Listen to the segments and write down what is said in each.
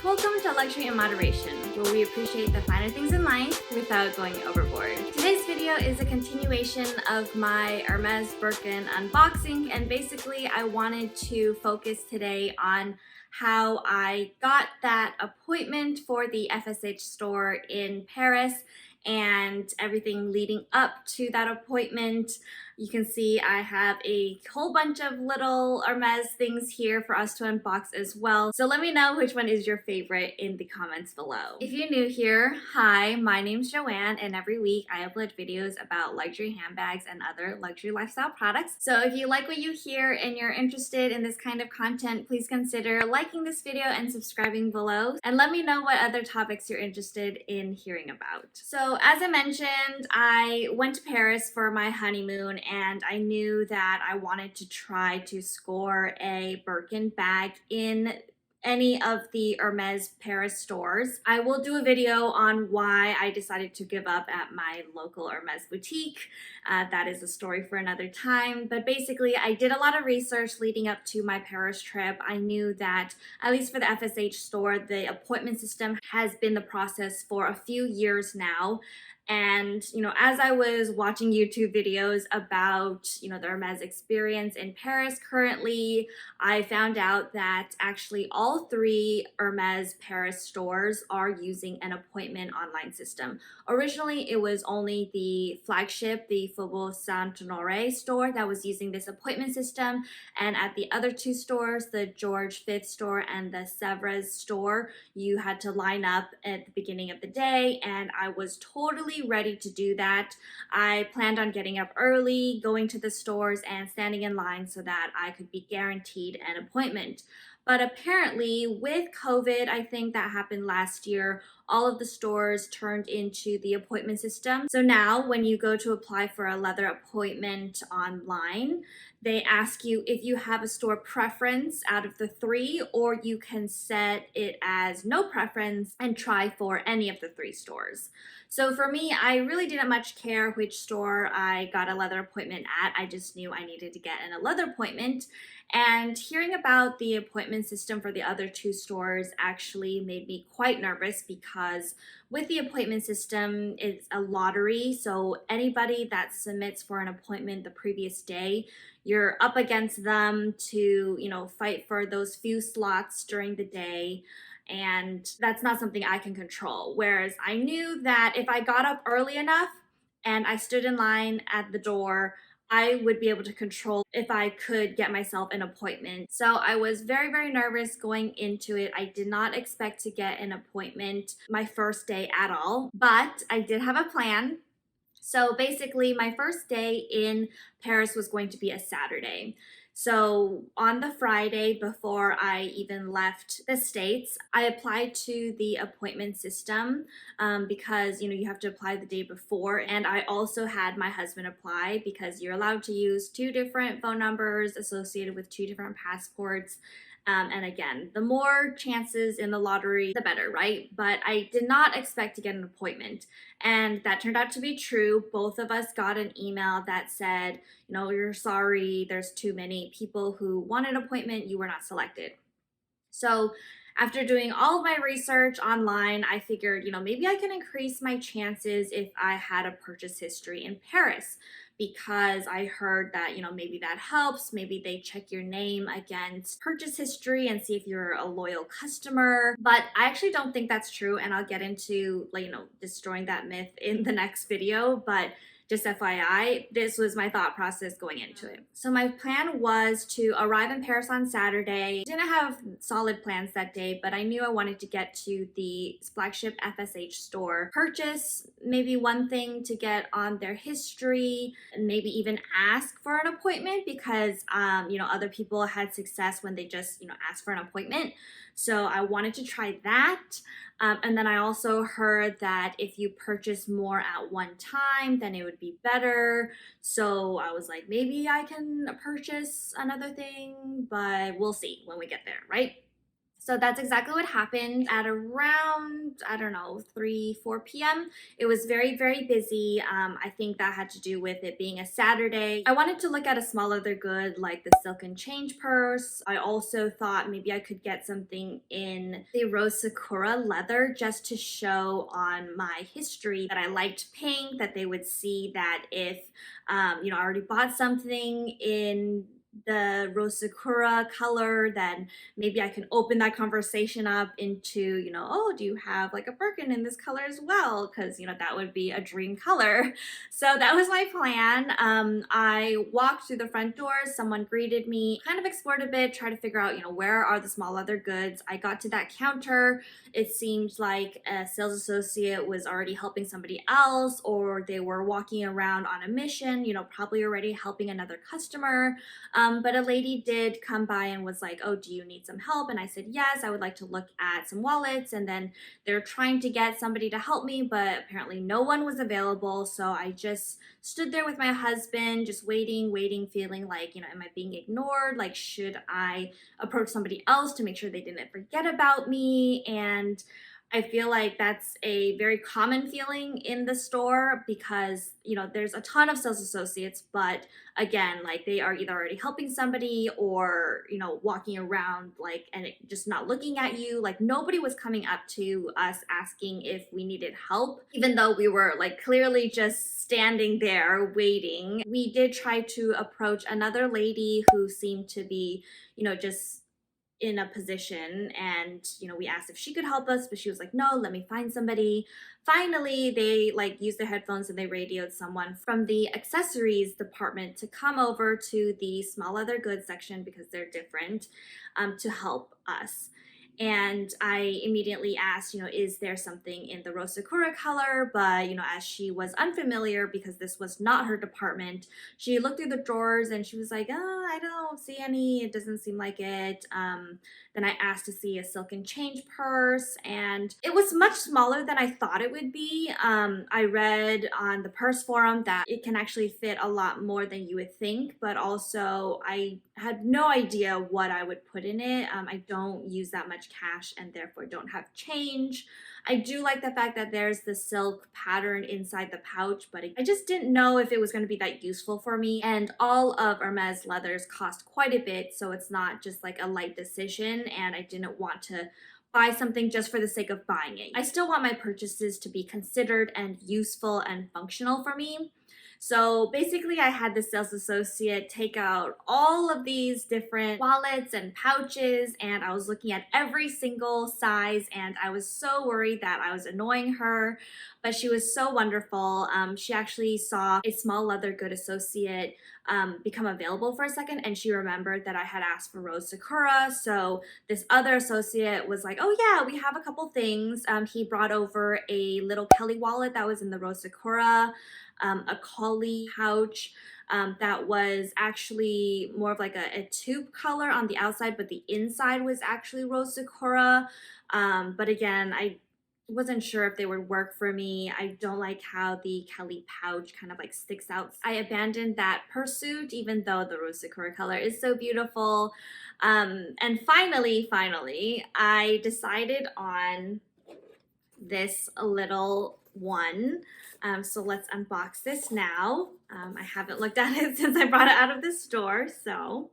Welcome to Luxury in Moderation, where we appreciate the finer things in life without going overboard. Today's video is a continuation of my Hermes Birkin unboxing, and basically I wanted to focus today on how I got that appointment for the FSH store in Paris and everything leading up to that appointment. You can see I have a whole bunch of little Hermes things here for us to unbox as well. So let me know which one is your favorite in the comments below. If you're new here, hi, my name's Joanne, and every week I upload videos about luxury handbags and other luxury lifestyle products. So if you like what you hear and you're interested in this kind of content, please consider liking this video and subscribing below. And let me know what other topics you're interested in hearing about. So as I mentioned, I went to Paris for my honeymoon, and I knew that I wanted to try to score a Birkin bag in any of the Hermes Paris stores. I will do a video on why I decided to give up at my local Hermes boutique. That is a story for another time. But basically, I did a lot of research leading up to my Paris trip. I knew that, at least for the FSH store, the appointment system has been the process for a few years now. And, as I was watching YouTube videos about, the Hermes experience in Paris currently, I found out that actually all three Hermes Paris stores are using an appointment online system. Originally, it was only the flagship, the Faubourg Saint-Honoré store, that was using this appointment system. And at the other two stores, the George V store and the Sevres store, you had to line up at the beginning of the day, and I was totally ready to do that. I planned on getting up early, going to the stores, and standing in line so that I could be guaranteed an appointment. But apparently with COVID, I think that happened last year, all of the stores turned into the appointment system. So now when you go to apply for a leather appointment online, they ask you if you have a store preference out of the three, or you can set it as no preference and try for any of the three stores. So for me, I really didn't much care which store I got a leather appointment at. I just knew I needed to get in a leather appointment. And hearing about the appointment system for the other two stores actually made me quite nervous, because with the appointment system, it's a lottery. So anybody that submits for an appointment the previous day, you're up against them to, fight for those few slots during the day. And that's not something I can control. Whereas I knew that if I got up early enough and I stood in line at the door, I would be able to control if I could get myself an appointment. So I was very, very nervous going into it. I did not expect to get an appointment my first day at all, but I did have a plan. So basically, my first day in Paris was going to be a Saturday. So on the Friday before I even left the States, I applied to the appointment system because, you have to apply the day before. And I also had my husband apply, because you're allowed to use two different phone numbers associated with two different passports. And again, the more chances in the lottery, the better, right? But I did not expect to get an appointment. And that turned out to be true. Both of us got an email that said, you're sorry, there's too many people who want an appointment, you were not selected. So after doing all of my research online, I figured, maybe I can increase my chances if I had a purchase history in Paris, because I heard that, maybe that helps. Maybe they check your name against purchase history and see if you're a loyal customer. But I actually don't think that's true, and I'll get into, destroying that myth in the next video. But just FYI, this was my thought process going into it. So my plan was to arrive in Paris on Saturday. Didn't have solid plans that day, but I knew I wanted to get to the flagship FSH store, purchase maybe one thing to get on their history, and maybe even ask for an appointment, because other people had success when they just asked for an appointment. So I wanted to try that. And then I also heard that if you purchase more at one time, then it would be better. So I was like, maybe I can purchase another thing, but we'll see when we get there, right? So that's exactly what happened at around, I don't know, 3, 4 p.m. It was very, very busy. I think that had to do with it being a Saturday. I wanted to look at a small leather good like the silk and change purse. I also thought maybe I could get something in the rose sakura leather just to show on my history that I liked pink, that they would see that if, I already bought something in the rose sakura color, then maybe I can open that conversation up into, oh, do you have like a Birkin in this color as well? Because, that would be a dream color. So that was my plan. I walked through the front doors. Someone greeted me, kind of explored a bit, tried to figure out, where are the small leather goods. I got to that counter. It seemed like a sales associate was already helping somebody else, or they were walking around on a mission, probably already helping another customer. But a lady did come by and was like, oh, do you need some help? And I said, yes, I would like to look at some wallets. And then they're trying to get somebody to help me, but apparently no one was available. So I just stood there with my husband, just waiting, feeling like, am I being ignored? Like, should I approach somebody else to make sure they didn't forget about me? And I feel like that's a very common feeling in the store because, there's a ton of sales associates, but again, like they are either already helping somebody or, walking around like and just not looking at you. Like nobody was coming up to us asking if we needed help, even though we were like clearly just standing there waiting. We did try to approach another lady who seemed to be, just in a position, and we asked if she could help us, but she was like, no, let me find somebody. Finally, they like used their headphones and they radioed someone from the accessories department to come over to the small leather goods section because they're different, to help us. And I immediately asked, is there something in the rose sakura color? But, as she was unfamiliar because this was not her department, she looked through the drawers and she was like, oh, I don't see any. It doesn't seem like it. Then I asked to see a silk and change purse, and it was much smaller than I thought it would be. I read on the purse forum that it can actually fit a lot more than you would think, but also I had no idea what I would put in it. I don't use that much cash and therefore don't have change. I do like the fact that there's the silk pattern inside the pouch, but I just didn't know if it was going to be that useful for me. And all of Hermes leathers cost quite a bit, so it's not just like a light decision, and I didn't want to buy something just for the sake of buying it. I still want my purchases to be considered and useful and functional for me. So basically I had the sales associate take out all of these different wallets and pouches, and I was looking at every single size, and I was so worried that I was annoying her, but she was so wonderful. She actually saw a small leather good associate become available for a second, and she remembered that I had asked for rose sakura. So this other associate was like, oh yeah, we have a couple things. He brought over a little Kelly wallet that was in the rose sakura, a collie pouch that was actually more of like a taupe color on the outside, but the inside was actually rose sakura. But again, I wasn't sure if they would work for me. I don't like how the Kelly pouch kind of like sticks out. I abandoned that pursuit, even though the rose sakura color is so beautiful. And finally, I decided on this little one. So let's unbox this now. I haven't looked at it since I brought it out of the store. So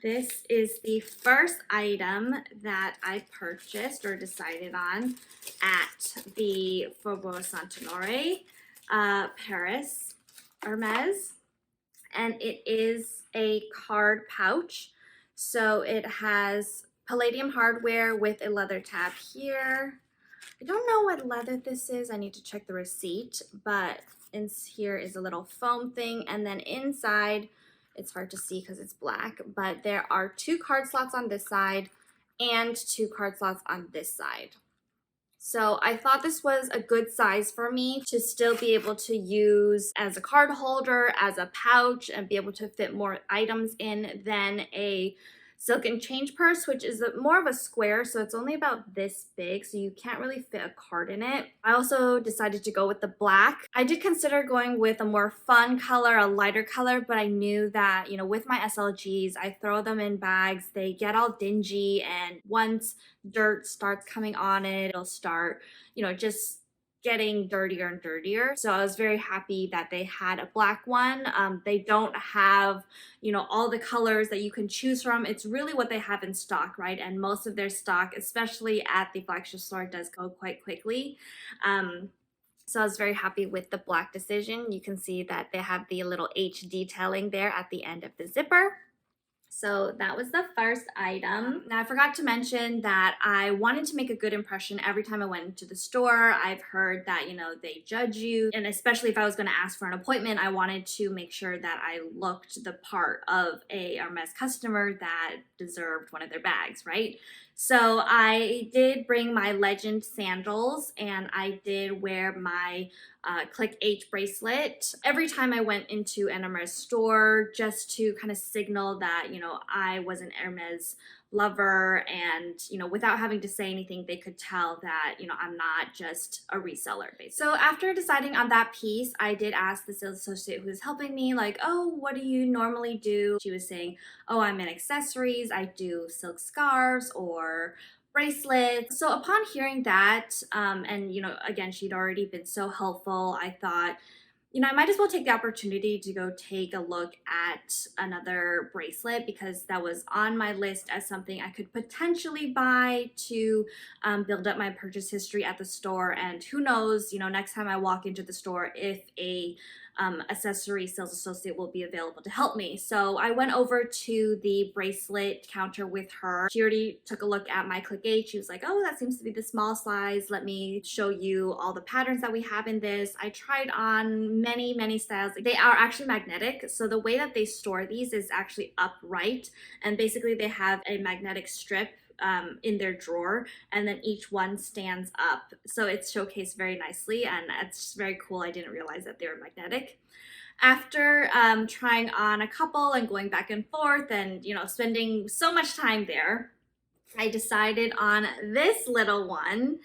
this is the first item that I purchased or decided on at the Faubourg Saint-Honoré, Paris, Hermes. And it is a card pouch. So it has palladium hardware with a leather tab here. I don't know what leather this is. I need to check the receipt, but in here is a little foam thing, and then inside, it's hard to see because it's black, but there are 2 card slots on this side and 2 card slots on this side. So I thought this was a good size for me to still be able to use as a card holder, as a pouch, and be able to fit more items in than a silken change purse, which is more of a square, so it's only about this big, so you can't really fit a card in it. I also decided to go with the black. I did consider going with a more fun color, a lighter color, but I knew that, you know, with my SLGs, I throw them in bags, they get all dingy, and once dirt starts coming on it, it'll start, you know, just getting dirtier and dirtier. So I was very happy that they had a black one. They don't have, you know, all the colors that you can choose from. It's really what they have in stock, right? And most of their stock, especially at the flagship store, does go quite quickly. So I was very happy with the black decision. You can see that they have the little H detailing there at the end of the zipper. So that was the first item. Now I forgot to mention that I wanted to make a good impression every time I went into the store. I've heard that, you know, they judge you, and especially if I was going to ask for an appointment, I wanted to make sure that I looked the part of a Hermes customer that deserved one of their bags, right? So I did bring my Legend sandals, and I did wear my Click H bracelet every time I went into an Hermes store, just to kind of signal that, you know, I was an Hermes lover, and, you know, without having to say anything, they could tell that, you know, I'm not just a reseller, basically. So after deciding on that piece, I did ask the sales associate who was helping me, like, oh, what do you normally do? She was saying, oh, I'm in accessories, I do silk scarves or bracelets. So upon hearing that, and, you know, again, she'd already been so helpful, I thought, you know, I might as well take the opportunity to go take a look at another bracelet, because that was on my list as something I could potentially buy to build up my purchase history at the store. And who knows, you know, next time I walk into the store, if a accessory sales associate will be available to help me. So I went over to the bracelet counter with her. She already took a look at my Click H. She was like, oh, that seems to be the small size. Let me show you all the patterns that we have in this. I tried on many styles. They are actually magnetic. So the way that they store these is actually upright. And basically they have a magnetic strip in their drawer, and then each one stands up, so it's showcased very nicely, and it's very cool. I didn't realize that they were magnetic. After trying on a couple and going back and forth and, you know, spending so much time there, I decided on this little one.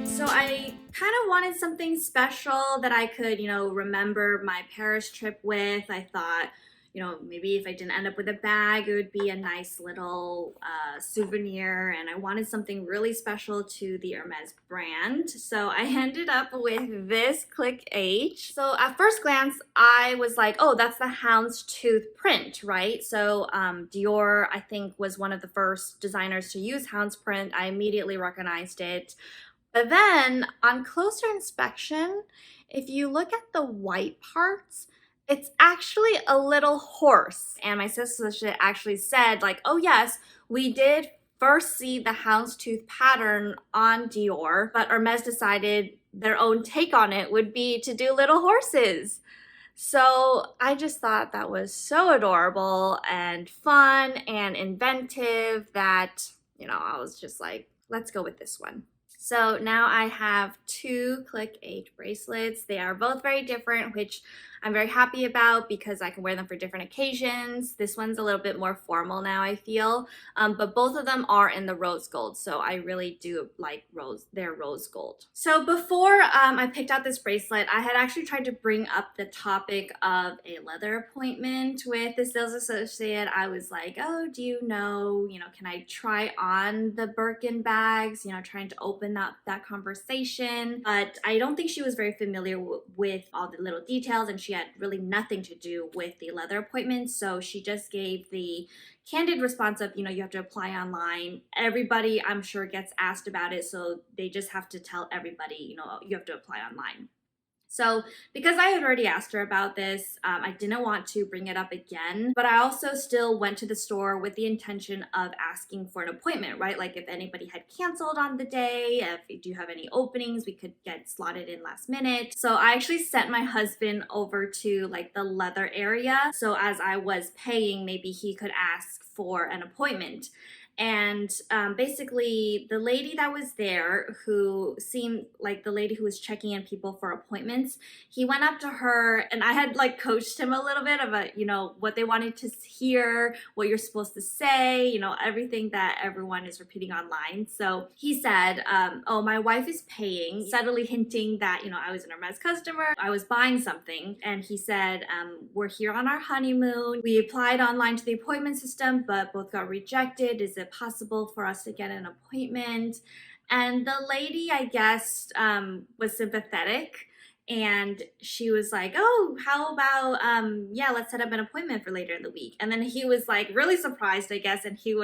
So I kind of wanted something special that I could, you know, remember my Paris trip with. I thought, you know, maybe if I didn't end up with a bag, it would be a nice little souvenir, and I wanted something really special to the Hermes brand. So I ended up with this Click H. So at first glance, I was like, oh, that's the houndstooth print, right? So Dior, I think, was one of the first designers to use hound's print. I immediately recognized it. But then on closer inspection, if you look at the white parts, it's actually a little horse. And my sister actually said, like, oh yes, we did first see the houndstooth pattern on Dior, but Hermes decided their own take on it would be to do little horses. So I just thought that was so adorable and fun and inventive that, you know, I was just like, let's go with this one. So now I have two Click H bracelets. They are both very different, which I'm very happy about because I can wear them for different occasions. This one's a little bit more formal now, I feel, but both of them are in the rose gold, so I really do like their rose gold. So before I picked out this bracelet, I had actually tried to bring up the topic of a leather appointment with the sales associate. I was like, oh, do you know, can I try on the Birkin bags, trying to open that conversation. But I don't think she was very familiar with all the little details, and she had really nothing to do with the leather appointment. So she just gave the candid response of, you have to apply online. Everybody, I'm sure, gets asked about it, so they just have to tell everybody, you have to apply online. So because I had already asked her about this, I didn't want to bring it up again, but I also still went to the store with the intention of asking for an appointment, right? Like if anybody had canceled on the day, if you do have any openings, we could get slotted in last minute. So I actually sent my husband over to like the leather area. So as I was paying, maybe he could ask for an appointment. And basically, the lady that was there, who seemed like the lady who was checking in people for appointments, he went up to her, and I had like coached him a little bit about, what they wanted to hear, what you're supposed to say, everything that everyone is repeating online. So he said, oh, my wife is paying, subtly hinting that, I was an Hermes customer, I was buying something. And he said, we're here on our honeymoon. We applied online to the appointment system, but both got rejected. Is it possible for us to get an appointment? And the lady, I guess, was sympathetic, and she was like, oh, how about yeah, let's set up an appointment for later in the week. And then he was like really surprised, I guess, and he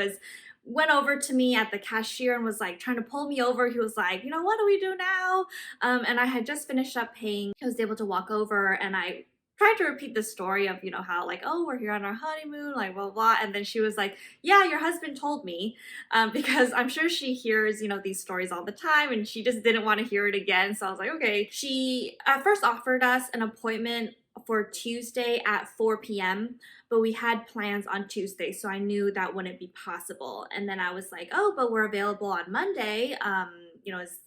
went over to me at the cashier and was like trying to pull me over. He was like, what do we do now? And I had just finished up paying. I was able to walk over, and I tried to repeat the story of, how like, oh, we're here on our honeymoon, like blah, blah. And then she was like, yeah, your husband told me, because I'm sure she hears, these stories all the time, and she just didn't want to hear it again. So I was like, okay. She at first offered us an appointment for Tuesday at 4 p.m., but we had plans on Tuesday, so I knew that wouldn't be possible. And then I was like, oh, but we're available on Monday.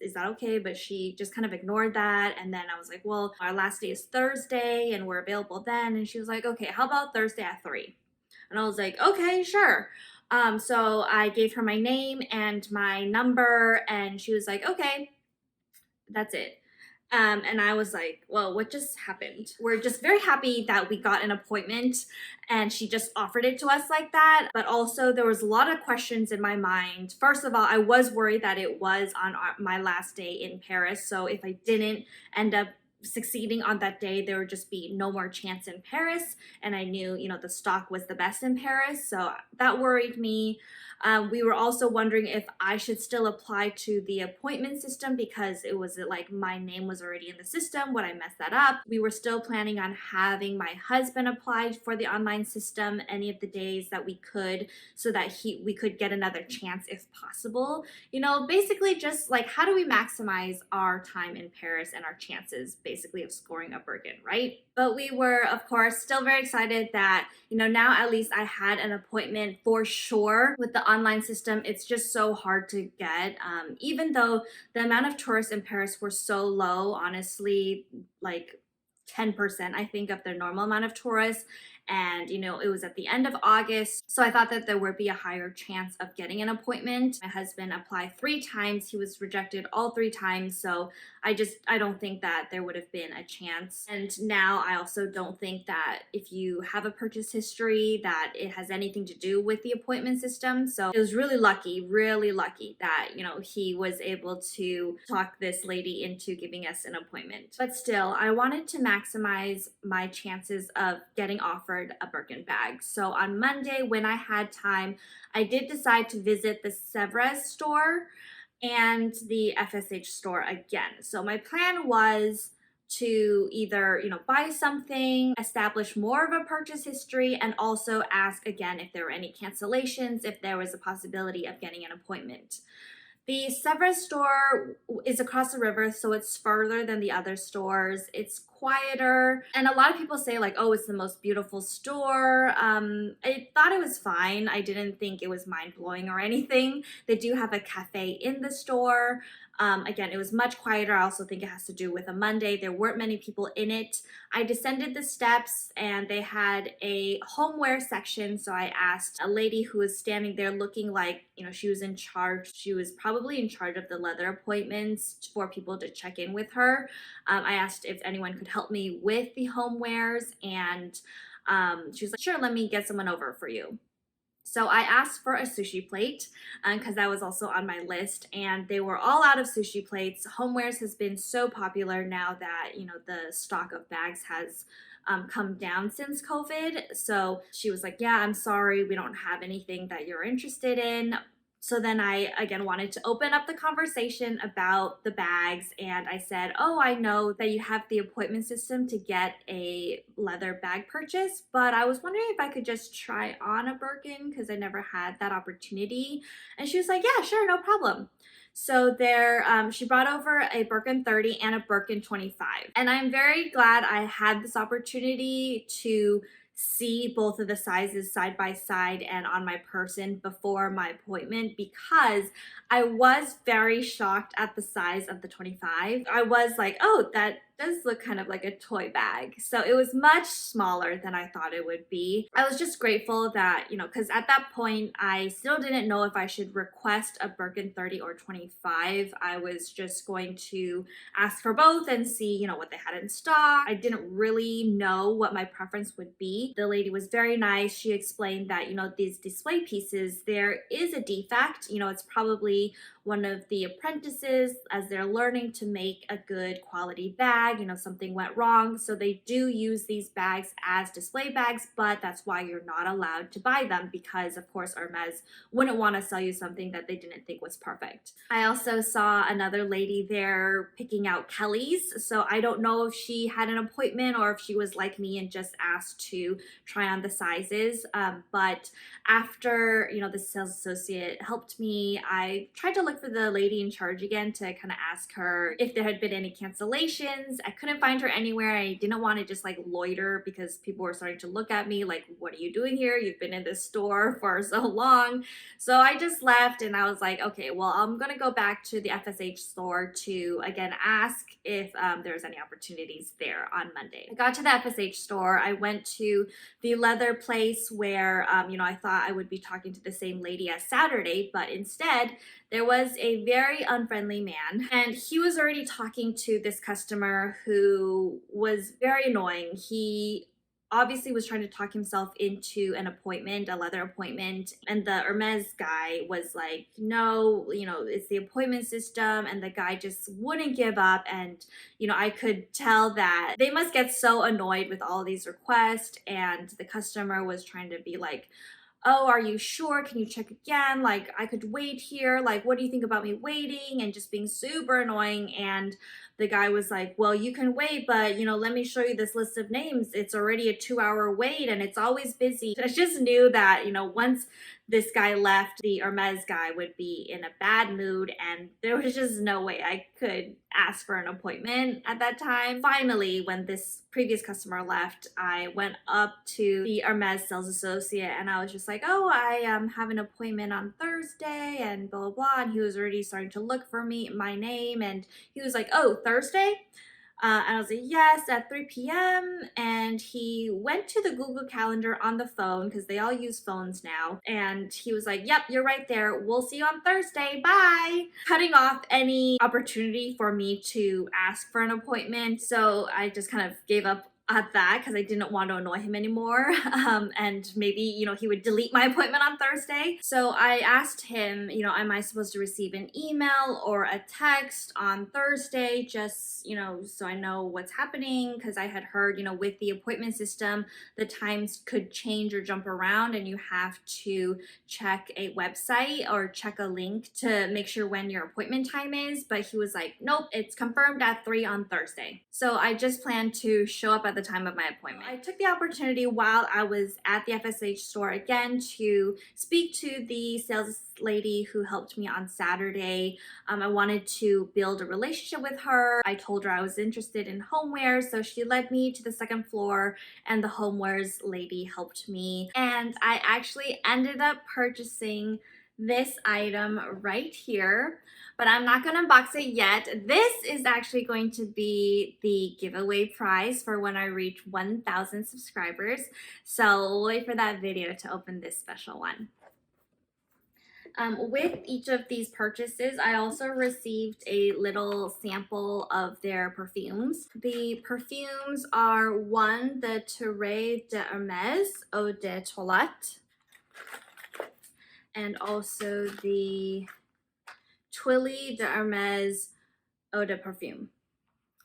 Is that okay? But she just kind of ignored that. And then I was like, well, our last day is Thursday and we're available then. And she was like, okay, how about Thursday at 3? And I was like, okay, sure. So I gave her my name and my number, and she was like, okay, that's it. And I was like, well, what just happened? We're just very happy that we got an appointment, and she just offered it to us like that. But also there was a lot of questions in my mind. First of all, I was worried that it was on my last day in Paris. So if I didn't end up succeeding on that day, there would just be no more chance in Paris. And I knew, the stock was the best in Paris. So that worried me. We were also wondering if I should still apply to the appointment system, because it was like my name was already in the system. Would I mess that up? We were still planning on having my husband apply for the online system any of the days that we could, so that we could get another chance if possible. Basically just like, how do we maximize our time in Paris and our chances basically of scoring a Birkin, right? But we were, of course, still very excited that, now at least I had an appointment for sure. With the online system, it's just so hard to get. Even though the amount of tourists in Paris were so low, honestly, like 10%, I think, of their normal amount of tourists. And, it was at the end of August. So I thought that there would be a higher chance of getting an appointment. My husband applied 3 times. He was rejected all 3 times. So I don't think that there would have been a chance. And now I also don't think that if you have a purchase history, that it has anything to do with the appointment system. So it was really lucky that, he was able to talk this lady into giving us an appointment. But still, I wanted to maximize my chances of getting offered a Birkin bag. So on Monday, when I had time, I did decide to visit the Sevres store and the FSH store again. So my plan was to either, buy something, establish more of a purchase history, and also ask again if there were any cancellations, if there was a possibility of getting an appointment. The Sevres store is across the river, so it's further than the other stores. It's quieter, and a lot of people say like, oh, it's the most beautiful store. I thought it was fine. I didn't think it was mind-blowing or anything. They do have a cafe in the store. Again, it was much quieter. I also think it has to do with a Monday. There weren't many people in it. I descended the steps, and they had a homeware section. So I asked a lady who was standing there looking like, she was in charge. She was probably in charge of the leather appointments for people to check in with her. I asked if anyone could help me with the homewares, and she was like, sure, let me get someone over for you. So I asked for a sushi plate because that was also on my list, and they were all out of sushi plates. Homewares has been so popular now that, the stock of bags has come down since COVID. So she was like, yeah, I'm sorry, we don't have anything that you're interested in. So then I, again, wanted to open up the conversation about the bags, and I said, oh, I know that you have the appointment system to get a leather bag purchase, but I was wondering if I could just try on a Birkin because I never had that opportunity. And she was like, yeah, sure, no problem. So there, she brought over a Birkin 30 and a Birkin 25. And I'm very glad I had this opportunity to see both of the sizes side by side and on my person before my appointment, because I was very shocked at the size of the 25. I was like, oh, that does look kind of like a toy bag. So it was much smaller than I thought it would be. I was just grateful that, because at that point, I still didn't know if I should request a Birkin 30 or 25. I was just going to ask for both and see, what they had in stock. I didn't really know what my preference would be. The lady was very nice. She explained that, these display pieces, there is a defect. It's probably one of the apprentices, as they're learning to make a good quality bag, something went wrong. So they do use these bags as display bags, but that's why you're not allowed to buy them, because of course Hermes wouldn't want to sell you something that they didn't think was perfect. I also saw another lady there picking out Kelly's. So I don't know if she had an appointment or if she was like me and just asked to try on the sizes. But after, the sales associate helped me, I tried to look for the lady in charge again to kind of ask her if there had been any cancellations. I couldn't find her anywhere. I didn't want to just like loiter, because people were starting to look at me like, what are you doing here? You've been in this store for so long. So I just left, and I was like, okay, well, I'm going to go back to the FSH store to again ask if there's any opportunities there on Monday. I got to the FSH store. I went to the leather place where, I thought I would be talking to the same lady as Saturday, but instead there was a very unfriendly man, and he was already talking to this customer who was very annoying. He obviously was trying to talk himself into an appointment, a leather appointment, and the Hermes guy was like, no, it's the appointment system, and the guy just wouldn't give up. And I could tell that they must get so annoyed with all these requests, and the customer was trying to be like, oh, are you sure? Can you check again? Like, I could wait here. Like, what do you think about me waiting? And just being super annoying. And the guy was like, well, you can wait, but, let me show you this list of names. It's already a 2-hour wait, and it's always busy. I just knew that, once this guy left, the Hermes guy would be in a bad mood, and there was just no way I could ask for an appointment at that time. Finally, when this previous customer left, I went up to the Hermes sales associate, and I was just like, oh, I have an appointment on Thursday and blah, blah, blah. And he was already starting to look for my name, and he was like, oh, Thursday? And I was like, yes, at 3 p.m. And he went to the Google Calendar on the phone, because they all use phones now. And he was like, yep, you're right there. We'll see you on Thursday. Bye. Cutting off any opportunity for me to ask for an appointment. So I just kind of gave up at that, because I didn't want to annoy him anymore. And maybe, he would delete my appointment on Thursday. So I asked him, am I supposed to receive an email or a text on Thursday, just, so I know what's happening? Because I had heard, with the appointment system, the times could change or jump around, and you have to check a website or check a link to make sure when your appointment time is. But he was like, nope, it's confirmed at 3 on Thursday. So I just plan to show up at the time of my appointment. I took the opportunity while I was at the FSH store again to speak to the sales lady who helped me on Saturday. I wanted to build a relationship with her. I told her I was interested in homeware, so she led me to the second floor, and the homewares lady helped me. And I actually ended up purchasing this item right here, but I'm not going to unbox it yet. This is actually going to be the giveaway prize for when I reach 1,000 subscribers. So wait for that video to open this special one. With each of these purchases, I also received a little sample of their perfumes. The perfumes are one, the Touré de Hermes Eau de Toilette, and also the Twilly de Hermes Eau de Parfum.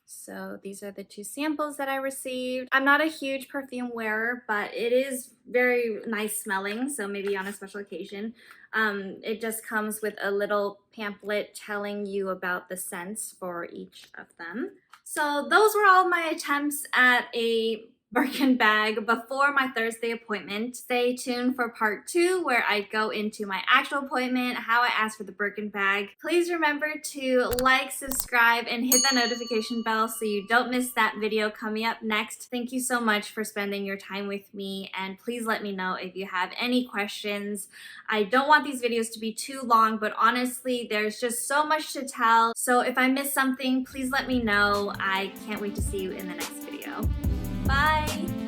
So these are the two samples that I received. I'm not a huge perfume wearer, but it is very nice smelling, so maybe on a special occasion. It just comes with a little pamphlet telling you about the scents for each of them. So those were all my attempts at a Birkin bag before my Thursday appointment. Stay tuned for part 2 where I go into my actual appointment, how I asked for the Birkin bag. Please remember to like, subscribe, and hit that notification bell so you don't miss that video coming up next. Thank you so much for spending your time with me, and please let me know if you have any questions. I don't want these videos to be too long, but honestly, there's just so much to tell. So if I miss something, please let me know. I can't wait to see you in the next video. Bye!